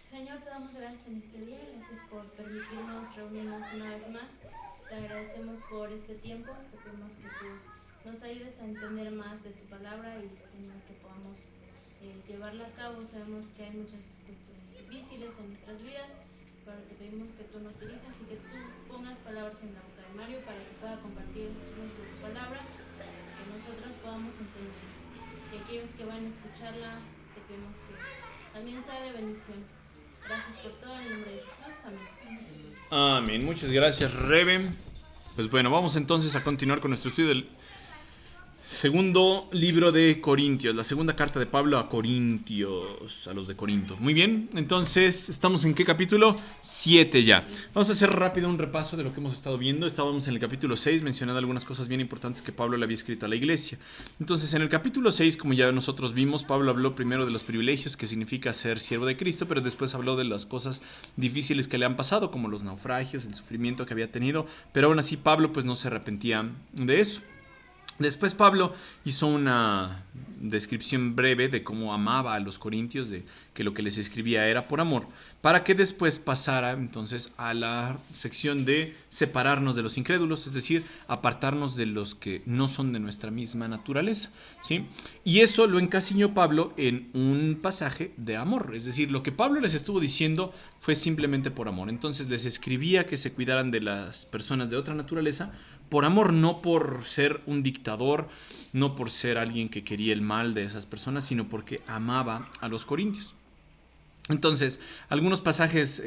Señor, te damos gracias en este día, gracias por permitirnos reunirnos una vez más. Te agradecemos por este tiempo, te pedimos que tú nos ayudes a entender más de tu palabra y, Señor, que podamos llevarla a cabo. Sabemos que hay muchas cuestiones difíciles en nuestras vidas, pero te pedimos que tú nos dirijas y que tú pongas palabras en la boca de Mario para que pueda compartirnos de tu palabra, que nosotros podamos entender. Y aquellos que van a escucharla, te pedimos que también sea de bendición. Gracias por todo, en el nombre de Jesús, amén. Amén, muchas gracias, Rebe. Pues bueno, vamos entonces a continuar con nuestro estudio del segundo libro de Corintios, la segunda carta de Pablo a Corintios, a los de Corinto. Muy bien, entonces, ¿estamos en qué capítulo? 7 ya. Vamos a hacer rápido un repaso de lo que hemos estado viendo. Estábamos en el capítulo 6, mencionando algunas cosas bien importantes que Pablo le había escrito a la iglesia. Entonces, en el capítulo 6, como ya nosotros vimos, Pablo habló primero de los privilegios que significa ser siervo de Cristo, pero después habló de las cosas difíciles que le han pasado, como los naufragios, el sufrimiento que había tenido, pero aún así Pablo pues no se arrepentía de eso. Después Pablo hizo una descripción breve de cómo amaba a los corintios, de que lo que les escribía era por amor, para que después pasara entonces a la sección de separarnos de los incrédulos, es decir, apartarnos de los que no son de nuestra misma naturaleza, ¿sí? Y eso lo encasilló Pablo en un pasaje de amor, es decir, lo que Pablo les estuvo diciendo fue simplemente por amor. Entonces les escribía que se cuidaran de las personas de otra naturaleza, por amor, no por ser un dictador, no por ser alguien que quería el mal de esas personas, sino porque amaba a los corintios. Entonces, algunos pasajes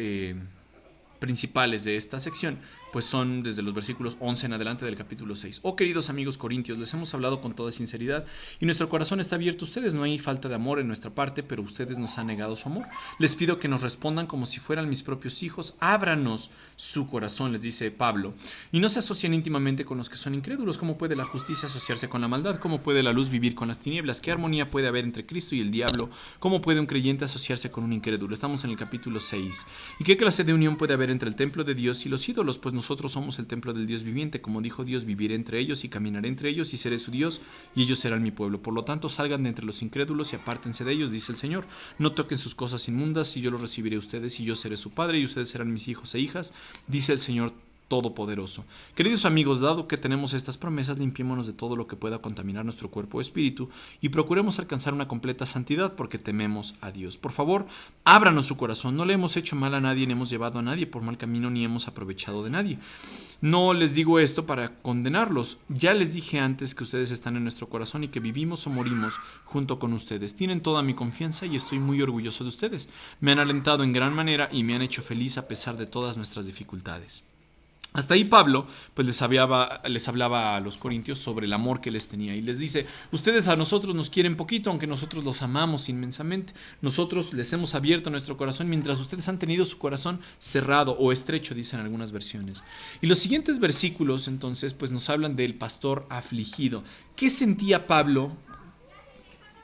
principales de esta sección pues son desde los versículos 11 en adelante del capítulo 6. Oh queridos amigos corintios, les hemos hablado con toda sinceridad y nuestro corazón está abierto a ustedes. No hay falta de amor en nuestra parte, pero ustedes nos han negado su amor. Les pido que nos respondan como si fueran mis propios hijos. Ábranos su corazón, les dice Pablo, y no se asocien íntimamente con los que son incrédulos. ¿Cómo puede la justicia asociarse con la maldad? ¿Cómo puede la luz vivir con las tinieblas? ¿Qué armonía puede haber entre Cristo y el diablo? ¿Cómo puede un creyente asociarse con un incrédulo? Estamos en el capítulo 6. ¿Y qué clase de unión puede haber entre el templo de Dios y los ídolos? Pues nosotros somos el templo del Dios viviente. Como dijo Dios, viviré entre ellos y caminaré entre ellos y seré su Dios y ellos serán mi pueblo. Por lo tanto, salgan de entre los incrédulos y apártense de ellos, dice el Señor. No toquen sus cosas inmundas y yo los recibiré a ustedes y yo seré su padre y ustedes serán mis hijos e hijas, dice el Señor Todopoderoso. Queridos amigos, dado que tenemos estas promesas, limpiémonos de todo lo que pueda contaminar nuestro cuerpo o espíritu y procuremos alcanzar una completa santidad porque tememos a Dios. Por favor, ábranos su corazón. No le hemos hecho mal a nadie, ni hemos llevado a nadie por mal camino, ni hemos aprovechado de nadie. No les digo esto para condenarlos. Ya les dije antes que ustedes están en nuestro corazón y que vivimos o morimos junto con ustedes. Tienen toda mi confianza y estoy muy orgulloso de ustedes. Me han alentado en gran manera y me han hecho feliz a pesar de todas nuestras dificultades. Hasta ahí Pablo pues les hablaba a los corintios sobre el amor que les tenía y les dice, ustedes a nosotros nos quieren poquito, aunque nosotros los amamos inmensamente. Nosotros les hemos abierto nuestro corazón mientras ustedes han tenido su corazón cerrado o estrecho, dicen algunas versiones. Y los siguientes versículos entonces pues nos hablan del pastor afligido. ¿Qué sentía Pablo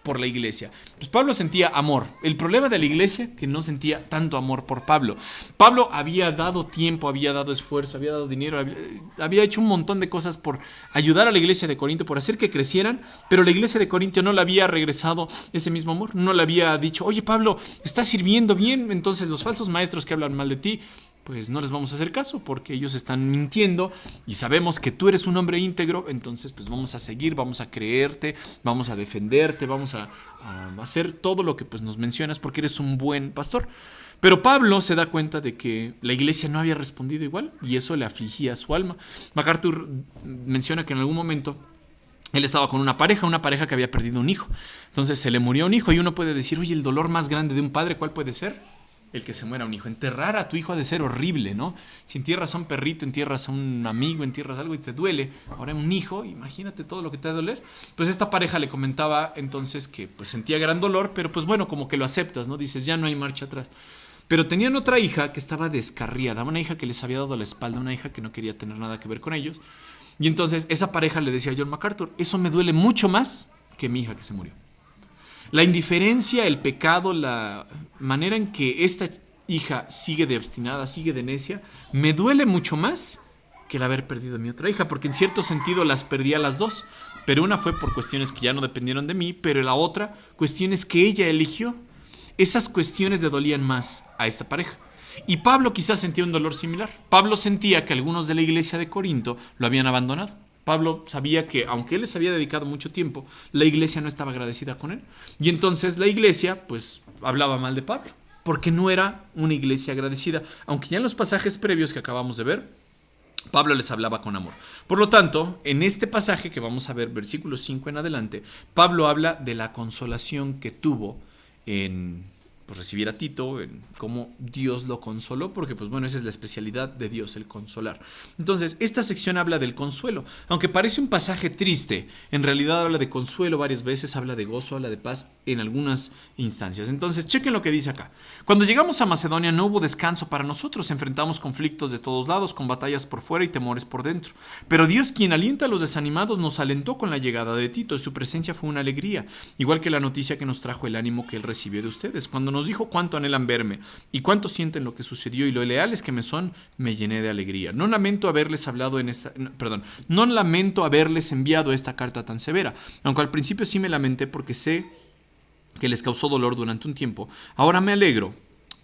por la iglesia? Pues Pablo sentía amor. El problema de la iglesia, que no sentía tanto amor por Pablo. Pablo había dado tiempo, había dado esfuerzo, había dado dinero, había hecho un montón de cosas por ayudar a la iglesia de Corinto, por hacer que crecieran, pero la iglesia de Corinto no le había regresado ese mismo amor, no le había dicho, oye Pablo, estás sirviendo bien, entonces los falsos maestros que hablan mal de ti, pues no les vamos a hacer caso porque ellos están mintiendo y sabemos que tú eres un hombre íntegro, entonces pues vamos a seguir, vamos a creerte, vamos a defenderte, vamos a hacer todo lo que pues nos mencionas porque eres un buen pastor. Pero Pablo se da cuenta de que la iglesia no había respondido igual y eso le afligía a su alma. MacArthur menciona que en algún momento él estaba con una pareja que había perdido un hijo. Entonces se le murió un hijo y uno puede decir, oye, el dolor más grande de un padre, ¿cuál puede ser? El que se muera un hijo. Enterrar a tu hijo ha de ser horrible, ¿no? Si entierras a un perrito, entierras a un amigo, entierras algo y te duele, ahora un hijo, imagínate todo lo que te va a doler. Pues esta pareja le comentaba entonces que pues sentía gran dolor, pero pues bueno, como que lo aceptas, ¿no? Dices, ya no hay marcha atrás. Pero tenían otra hija que estaba descarriada, una hija que les había dado la espalda, una hija que no quería tener nada que ver con ellos. Y entonces esa pareja le decía a John MacArthur, eso me duele mucho más que mi hija que se murió. La indiferencia, el pecado, la manera en que esta hija sigue de obstinada, sigue de necia, me duele mucho más que el haber perdido a mi otra hija, porque en cierto sentido las perdí a las dos, pero una fue por cuestiones que ya no dependieron de mí, pero la otra, cuestiones que ella eligió. esas cuestiones le dolían más a esta pareja. Y Pablo quizás sentía un dolor similar. Pablo sentía que algunos de la iglesia de Corinto lo habían abandonado. Pablo sabía que, aunque él les había dedicado mucho tiempo, la iglesia no estaba agradecida con él. Y entonces la iglesia, pues, hablaba mal de Pablo, porque no era una iglesia agradecida. Aunque ya en los pasajes previos que acabamos de ver, Pablo les hablaba con amor. Por lo tanto, en este pasaje que vamos a ver, versículos 5 en adelante, Pablo habla de la consolación que tuvo en recibir a Tito, en cómo Dios lo consoló, porque pues bueno, esa es la especialidad de Dios, el consolar. Entonces, esta sección habla del consuelo, aunque parece un pasaje triste, en realidad habla de consuelo varias veces, habla de gozo, habla de paz en algunas instancias. Entonces, chequen lo que dice acá. Cuando llegamos a Macedonia no hubo descanso para nosotros, enfrentamos conflictos de todos lados, con batallas por fuera y temores por dentro. Pero Dios, quien alienta a los desanimados, nos alentó con la llegada de Tito, y su presencia fue una alegría, igual que la noticia que nos trajo el ánimo que él recibió de ustedes. Cuando nos dijo cuánto anhelan verme y cuánto sienten lo que sucedió y lo leales que me son, me llené de alegría. No lamento haberles enviado esta carta tan severa, aunque al principio sí me lamenté porque sé que les causó dolor durante un tiempo. Ahora me alegro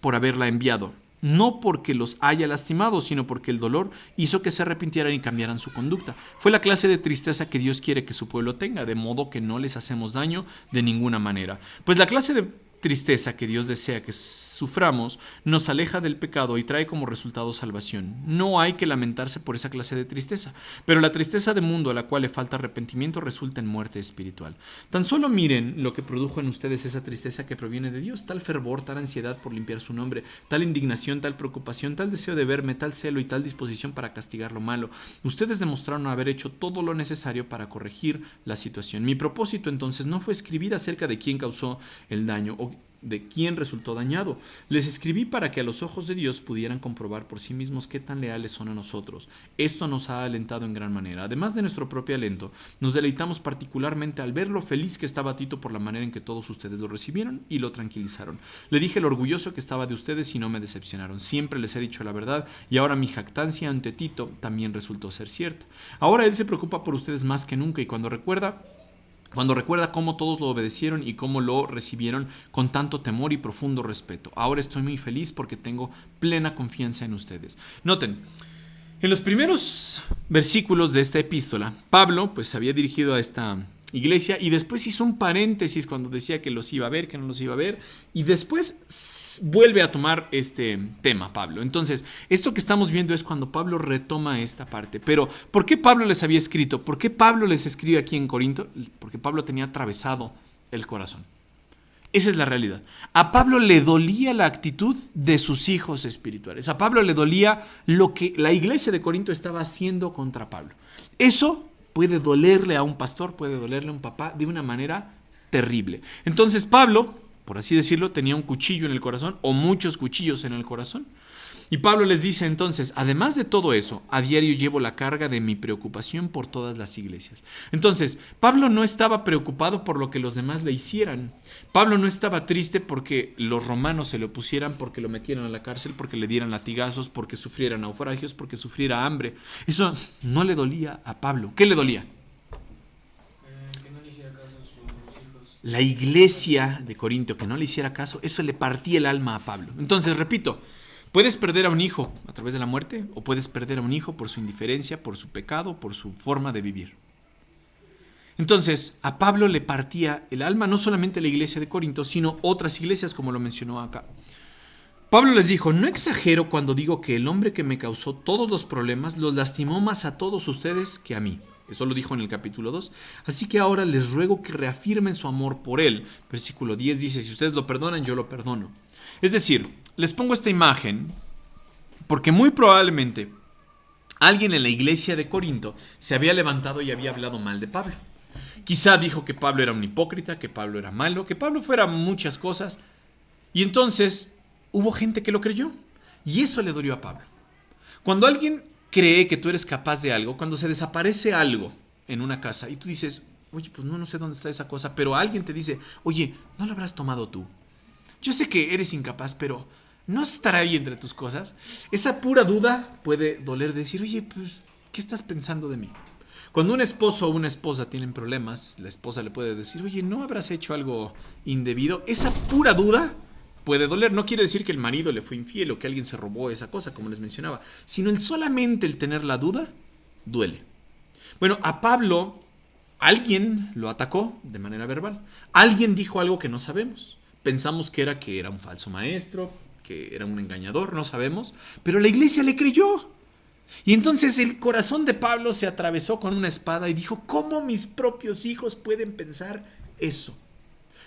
por haberla enviado, no porque los haya lastimado, sino porque el dolor hizo que se arrepintieran y cambiaran su conducta. Fue la clase de tristeza que Dios quiere que su pueblo tenga, de modo que no les hacemos daño de ninguna manera. Pues la clase de tristeza que Dios desea que suframos nos aleja del pecado y trae como resultado salvación. No hay que lamentarse por esa clase de tristeza, pero la tristeza del mundo a la cual le falta arrepentimiento resulta en muerte espiritual. Tan solo miren lo que produjo en ustedes esa tristeza que proviene de Dios, tal fervor, tal ansiedad por limpiar su nombre, tal indignación, tal preocupación, tal deseo de verme, tal celo y tal disposición para castigar lo malo. Ustedes demostraron haber hecho todo lo necesario para corregir la situación. Mi propósito entonces no fue escribir acerca de quién causó el daño o de quién resultó dañado. Les escribí para que a los ojos de Dios pudieran comprobar por sí mismos qué tan leales son a nosotros. Esto nos ha alentado en gran manera. Además de nuestro propio alento, nos deleitamos particularmente al ver lo feliz que estaba Tito por la manera en que todos ustedes lo recibieron y lo tranquilizaron. Le dije lo orgulloso que estaba de ustedes y no me decepcionaron. Siempre les he dicho la verdad y ahora mi jactancia ante Tito también resultó ser cierta. Ahora él se preocupa por ustedes más que nunca y cuando recuerda cómo todos lo obedecieron y cómo lo recibieron con tanto temor y profundo respeto. Ahora estoy muy feliz porque tengo plena confianza en ustedes. Noten, en los primeros versículos de esta epístola, Pablo pues se había dirigido a esta iglesia y después hizo un paréntesis cuando decía que los iba a ver, que no los iba a ver, y después vuelve a tomar este tema Pablo. Entonces, esto que estamos viendo es cuando Pablo retoma esta parte. Pero, ¿por qué Pablo les había escrito? ¿Por qué Pablo les escribe aquí en Corinto? Porque Pablo tenía atravesado el corazón. Esa es la realidad. A Pablo le dolía la actitud de sus hijos espirituales. A Pablo le dolía lo que la iglesia de Corinto estaba haciendo contra Pablo. Eso puede dolerle a un pastor, puede dolerle a un papá de una manera terrible. Entonces Pablo, por así decirlo, tenía un cuchillo en el corazón o muchos cuchillos en el corazón. Y Pablo les dice entonces, además de todo eso, a diario llevo la carga de mi preocupación por todas las iglesias. Entonces, Pablo no estaba preocupado por lo que los demás le hicieran. Pablo no estaba triste porque los romanos se le opusieran, porque lo metieran a la cárcel, porque le dieran latigazos, porque sufriera naufragios, porque sufriera hambre. Eso no le dolía a Pablo. ¿Qué le dolía? Que no le hiciera caso a sus hijos. La iglesia de Corinto, que no le hiciera caso, eso le partía el alma a Pablo. Entonces, repito, puedes perder a un hijo a través de la muerte o puedes perder a un hijo por su indiferencia, por su pecado, por su forma de vivir. Entonces, a Pablo le partía el alma no solamente la iglesia de Corinto, sino otras iglesias como lo mencionó acá. Pablo les dijo, no exagero cuando digo que el hombre que me causó todos los problemas los lastimó más a todos ustedes que a mí. Eso lo dijo en el capítulo 2. Así que ahora les ruego que reafirmen su amor por él. Versículo 10 dice, si ustedes lo perdonan, yo lo perdono. Es decir, les pongo esta imagen porque muy probablemente alguien en la iglesia de Corinto se había levantado y había hablado mal de Pablo. Quizá dijo que Pablo era un hipócrita, que Pablo era malo, que Pablo fuera muchas cosas. Y entonces hubo gente que lo creyó. Y eso le dolió a Pablo. Cuando alguien cree que tú eres capaz de algo, cuando se desaparece algo en una casa y tú dices, oye, pues no sé dónde está esa cosa, pero alguien te dice, oye, ¿no lo habrás tomado tú? Yo sé que eres incapaz, pero ¿no estará ahí entre tus cosas? Esa pura duda puede doler decir, oye, pues, ¿qué estás pensando de mí? Cuando un esposo o una esposa tienen problemas, la esposa le puede decir, oye, ¿no habrás hecho algo indebido? Esa pura duda puede doler. No quiere decir que el marido le fue infiel o que alguien se robó esa cosa, como les mencionaba, sino solamente el tener la duda duele. Bueno, a Pablo alguien lo atacó de manera verbal. Alguien dijo algo que no sabemos. Pensamos que era un falso maestro, que era un engañador, no sabemos, pero la iglesia le creyó. Y entonces el corazón de Pablo se atravesó con una espada y dijo, ¿cómo mis propios hijos pueden pensar eso?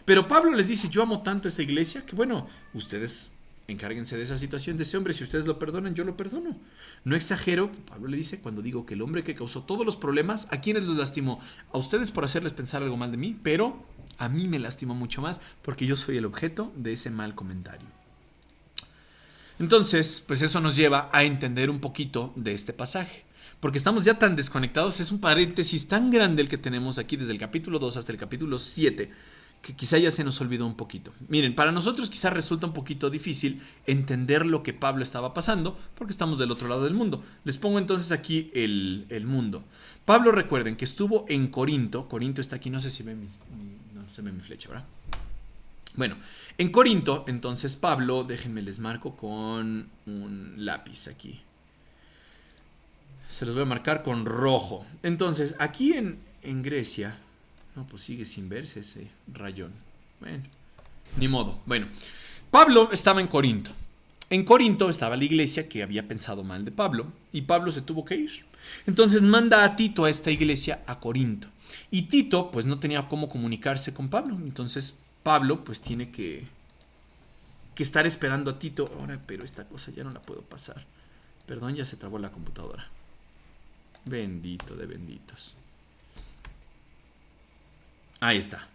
Pero Pablo les dice, yo amo tanto a esta iglesia que bueno, ustedes encárguense de esa situación de ese hombre, si ustedes lo perdonan, yo lo perdono. No exagero, Pablo le dice, cuando digo que el hombre que causó todos los problemas, ¿a quiénes los lastimó? A ustedes por hacerles pensar algo mal de mí, pero a mí me lastimó mucho más porque yo soy el objeto de ese mal comentario. Entonces, pues eso nos lleva a entender un poquito de este pasaje. Porque estamos ya tan desconectados, es un paréntesis tan grande el que tenemos aquí desde el capítulo 2 hasta el capítulo 7, que quizá ya se nos olvidó un poquito. Miren, para nosotros quizá resulta un poquito difícil entender lo que Pablo estaba pasando, porque estamos del otro lado del mundo. Les pongo entonces aquí el mundo. Pablo, recuerden que estuvo en Corinto. Corinto está aquí, no sé si ven no se ve mi flecha, ¿verdad? Bueno, en Corinto, entonces Pablo, déjenme les marco con un lápiz aquí. Se los voy a marcar con rojo. Entonces, aquí en Grecia, no, pues sigue sin verse ese rayón. Bueno, ni modo. Bueno, Pablo estaba en Corinto. En Corinto estaba la iglesia que había pensado mal de Pablo y Pablo se tuvo que ir. Entonces manda a Tito a esta iglesia a Corinto. Y Tito, pues no tenía cómo comunicarse con Pablo. Entonces Pablo pues tiene que estar esperando a Tito. Ahora, pero esta cosa ya no la puedo pasar. Perdón, ya se trabó la computadora. Bendito de benditos. Ahí está.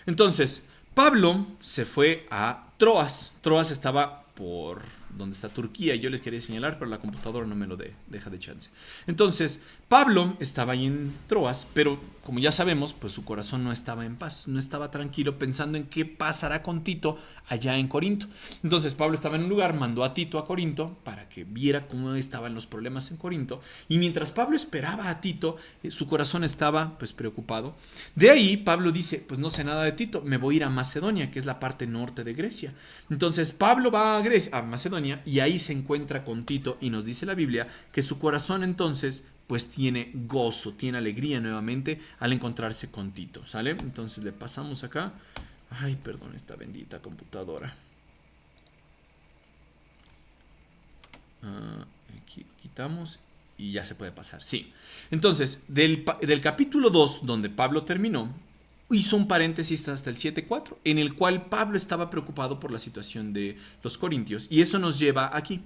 Entonces, Pablo se fue a Troas. Troas estaba por donde está Turquía. Yo les quería señalar, pero la computadora no me lo deja de chance. Entonces, Pablo estaba ahí en Troas, pero como ya sabemos, pues su corazón no estaba en paz, no estaba tranquilo pensando en qué pasará con Tito allá en Corinto. Entonces, Pablo estaba en un lugar, mandó a Tito a Corinto para que viera cómo estaban los problemas en Corinto. Y mientras Pablo esperaba a Tito, su corazón estaba pues preocupado. De ahí, Pablo dice, pues no sé nada de Tito, me voy a ir a Macedonia, que es la parte norte de Grecia. Entonces, Pablo va a Macedonia y ahí se encuentra con Tito y nos dice la Biblia que su corazón entonces pues tiene gozo, tiene alegría nuevamente al encontrarse con Tito, ¿sale? Entonces le pasamos acá. Ay, perdón, esta bendita computadora. Aquí quitamos y ya se puede pasar, sí. Entonces, del capítulo 2, donde Pablo terminó, hizo un paréntesis hasta el 7:4, en el cual Pablo estaba preocupado por la situación de los corintios, y eso nos lleva aquí.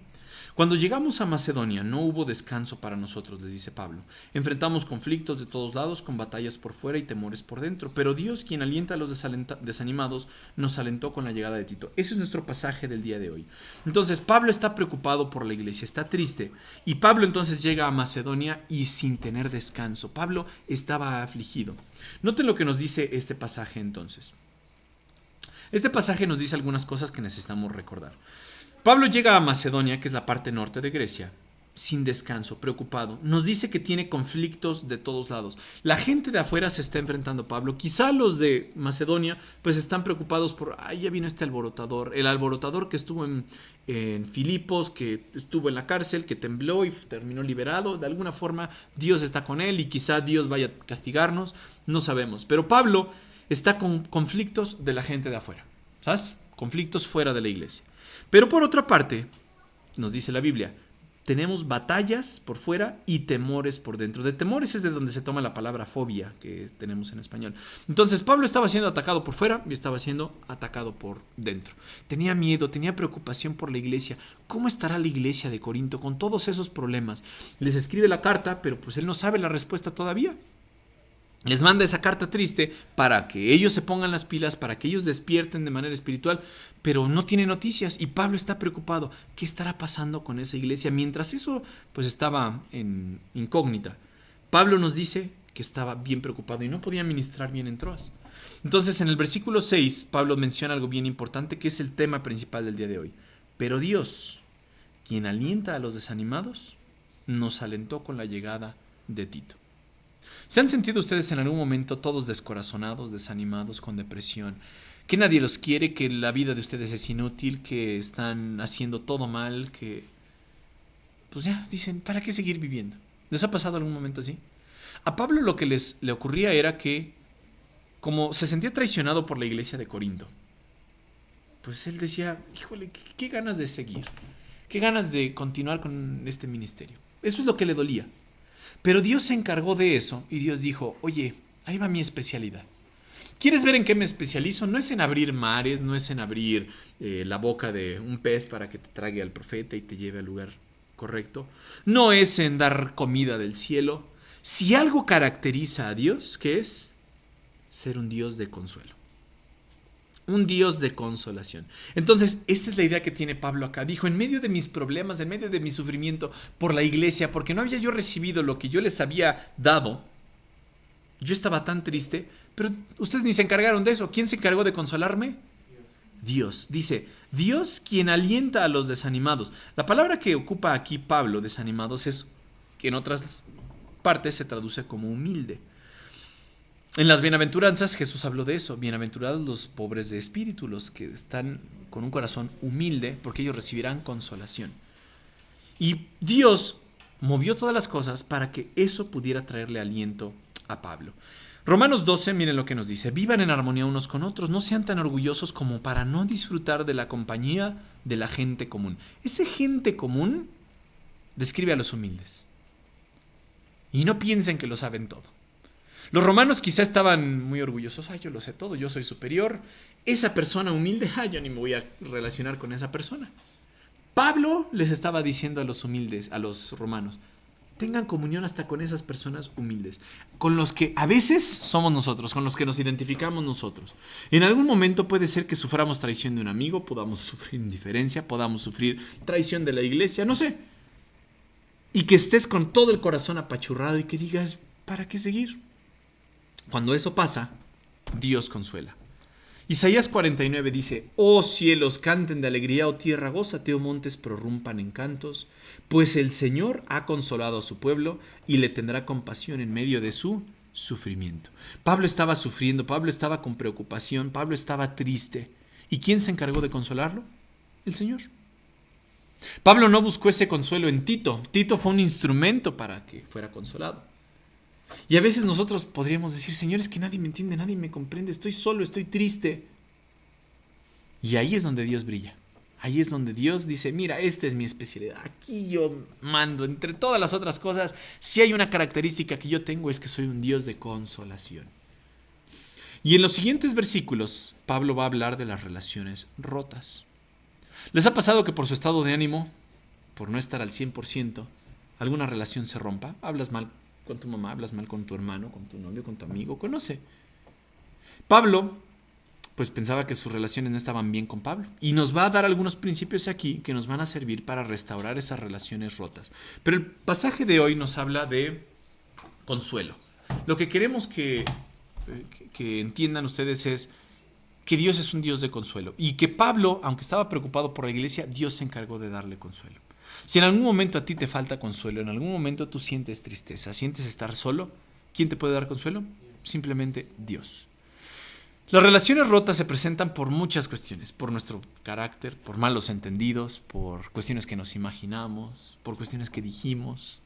Cuando llegamos a Macedonia no hubo descanso para nosotros, les dice Pablo. Enfrentamos conflictos de todos lados, con batallas por fuera y temores por dentro. Pero Dios, quien alienta a los desanimados, nos alentó con la llegada de Tito. Ese es nuestro pasaje del día de hoy. Entonces Pablo está preocupado por la iglesia, está triste. Y Pablo entonces llega a Macedonia y sin tener descanso. Pablo estaba afligido. Noten lo que nos dice este pasaje entonces. Este pasaje nos dice algunas cosas que necesitamos recordar. Pablo llega a Macedonia, que es la parte norte de Grecia, sin descanso, preocupado. Nos dice que tiene conflictos de todos lados. La gente de afuera se está enfrentando a Pablo. Quizá los de Macedonia pues están preocupados por, ya vino este alborotador. El alborotador que estuvo en Filipos, que estuvo en la cárcel, que tembló y terminó liberado. De alguna forma Dios está con él y quizá Dios vaya a castigarnos. No sabemos. Pero Pablo está con conflictos de la gente de afuera. ¿Sabes? Conflictos fuera de la iglesia. Pero por otra parte, nos dice la Biblia, tenemos batallas por fuera y temores por dentro. De temores es de donde se toma la palabra fobia que tenemos en español. Entonces Pablo estaba siendo atacado por fuera y estaba siendo atacado por dentro. Tenía miedo, tenía preocupación por la iglesia. ¿Cómo estará la iglesia de Corinto con todos esos problemas? Les escribe la carta, pero pues él no sabe la respuesta todavía. Les manda esa carta triste para que ellos se pongan las pilas, para que ellos despierten de manera espiritual, pero no tiene noticias y Pablo está preocupado. ¿Qué estará pasando con esa iglesia? Mientras eso pues estaba en incógnita, Pablo nos dice que estaba bien preocupado y no podía ministrar bien en Troas. Entonces en el versículo 6 Pablo menciona algo bien importante que es el tema principal del día de hoy. Pero Dios, quien alienta a los desanimados, nos alentó con la llegada de Tito. ¿Se han sentido ustedes en algún momento todos descorazonados, desanimados, con depresión? que nadie los quiere, que la vida de ustedes es inútil, que están haciendo todo mal, que pues ya dicen, ¿para qué seguir viviendo? ¿Les ha pasado algún momento así? A Pablo lo que le ocurría era que, como se sentía traicionado por la iglesia de Corinto, pues él decía, híjole, qué ganas de seguir, qué ganas de continuar con este ministerio. Eso es lo que le dolía. Pero Dios se encargó de eso y Dios dijo, oye, ahí va mi especialidad. ¿Quieres ver en qué me especializo? No es en abrir mares, no es en abrir la boca de un pez para que te trague al profeta y te lleve al lugar correcto. No es en dar comida del cielo. Si algo caracteriza a Dios, ¿qué es? Ser un Dios de consuelo. Un Dios de consolación. Entonces, esta es la idea que tiene Pablo acá. Dijo, en medio de mis problemas, en medio de mi sufrimiento por la iglesia, porque no había yo recibido lo que yo les había dado, yo estaba tan triste, pero ustedes ni se encargaron de eso. ¿Quién se encargó de consolarme? Dios. Dice, Dios quien alienta a los desanimados. La palabra que ocupa aquí Pablo, desanimados, es que en otras partes se traduce como humilde. En las bienaventuranzas Jesús habló de eso. Bienaventurados los pobres de espíritu, los que están con un corazón humilde, porque ellos recibirán consolación. Y Dios movió todas las cosas para que eso pudiera traerle aliento a Pablo. Romanos 12, miren lo que nos dice. Vivan en armonía unos con otros, no sean tan orgullosos como para no disfrutar de la compañía de la gente común. Ese gente común describe a los humildes. Y no piensen que lo saben todo. Los romanos quizá estaban muy orgullosos. Ay, yo lo sé todo, yo soy superior. Esa persona humilde, yo ni me voy a relacionar con esa persona. Pablo les estaba diciendo a los humildes, a los romanos, tengan comunión hasta con esas personas humildes, con los que a veces somos nosotros, con los que nos identificamos nosotros. En algún momento puede ser que suframos traición de un amigo, podamos sufrir indiferencia, podamos sufrir traición de la iglesia, no sé. Y que estés con todo el corazón apachurrado y que digas, ¿para qué seguir? Cuando eso pasa, Dios consuela. Isaías 49 dice, oh cielos, canten de alegría, oh tierra, gózate, oh montes, prorrumpan en cantos, pues el Señor ha consolado a su pueblo y le tendrá compasión en medio de su sufrimiento. Pablo estaba sufriendo, Pablo estaba con preocupación, Pablo estaba triste. ¿Y quién se encargó de consolarlo? El Señor. Pablo no buscó ese consuelo en Tito. Tito fue un instrumento para que fuera consolado. Y a veces nosotros podríamos decir, Señor, es que nadie me entiende, nadie me comprende, estoy solo, estoy triste. Y ahí es donde Dios brilla. Ahí es donde Dios dice, mira, esta es mi especialidad. Aquí yo mando, entre todas las otras cosas, si hay una característica que yo tengo es que soy un Dios de consolación. Y en los siguientes versículos, Pablo va a hablar de las relaciones rotas. ¿Les ha pasado que por su estado de ánimo, por no estar al 100%, alguna relación se rompa? Hablas mal con tu mamá, hablas mal con tu hermano, con tu novio, con tu amigo, conoce. Pablo, pues pensaba que sus relaciones no estaban bien con Pablo. Y nos va a dar algunos principios aquí que nos van a servir para restaurar esas relaciones rotas. Pero el pasaje de hoy nos habla de consuelo. Lo que queremos que entiendan ustedes es que Dios es un Dios de consuelo. Y que Pablo, aunque estaba preocupado por la iglesia, Dios se encargó de darle consuelo. Si en algún momento a ti te falta consuelo, en algún momento tú sientes tristeza, sientes estar solo, ¿quién te puede dar consuelo? Simplemente Dios. Las relaciones rotas se presentan por muchas cuestiones, por nuestro carácter, por malos entendidos, por cuestiones que nos imaginamos, por cuestiones que dijimos.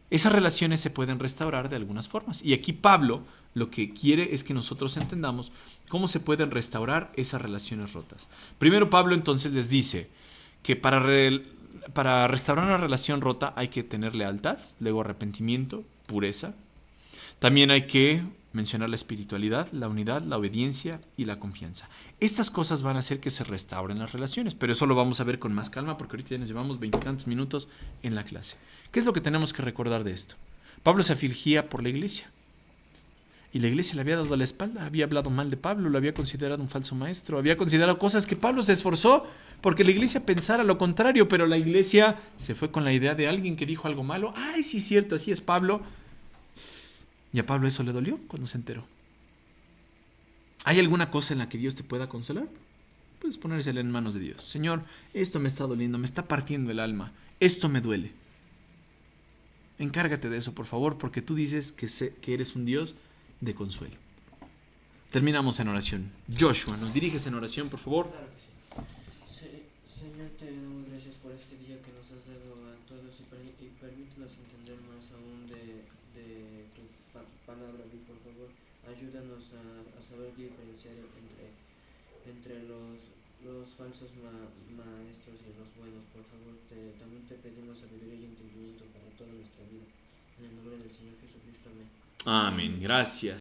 Esas relaciones se pueden restaurar de algunas formas. Y aquí Pablo lo que quiere es que nosotros entendamos cómo se pueden restaurar esas relaciones rotas. Primero Pablo entonces les dice que para restaurar una relación rota hay que tener lealtad, luego arrepentimiento, pureza. También hay que mencionar la espiritualidad, la unidad, la obediencia y la confianza. Estas cosas van a hacer que se restauren las relaciones, pero eso lo vamos a ver con más calma porque ahorita ya nos llevamos 20 y tantos minutos en la clase. ¿Qué es lo que tenemos que recordar de esto? Pablo se afligía por la iglesia. Y la iglesia le había dado la espalda, había hablado mal de Pablo, lo había considerado un falso maestro, había considerado cosas que Pablo se esforzó porque la iglesia pensara lo contrario, pero la iglesia se fue con la idea de alguien que dijo algo malo. Ay, sí es cierto, así es Pablo. Y a Pablo eso le dolió cuando se enteró. ¿Hay alguna cosa en la que Dios te pueda consolar? Puedes ponérsela en manos de Dios. Señor, esto me está doliendo, me está partiendo el alma, esto me duele. Encárgate de eso, por favor, porque tú dices que eres un Dios de consuelo. terminamos en oración. Joshua, ¿nos diriges en oración, por favor? Claro que sí. Señor, te damos gracias por este día que nos has dado a todos y permítenos entender más aún de tu palabra, y por favor, ayúdanos a saber diferenciar entre los falsos maestros y los buenos. Por favor, también te pedimos sabiduría y entendimiento para toda nuestra vida. En el nombre del Señor Jesucristo, amén. Amén. Gracias.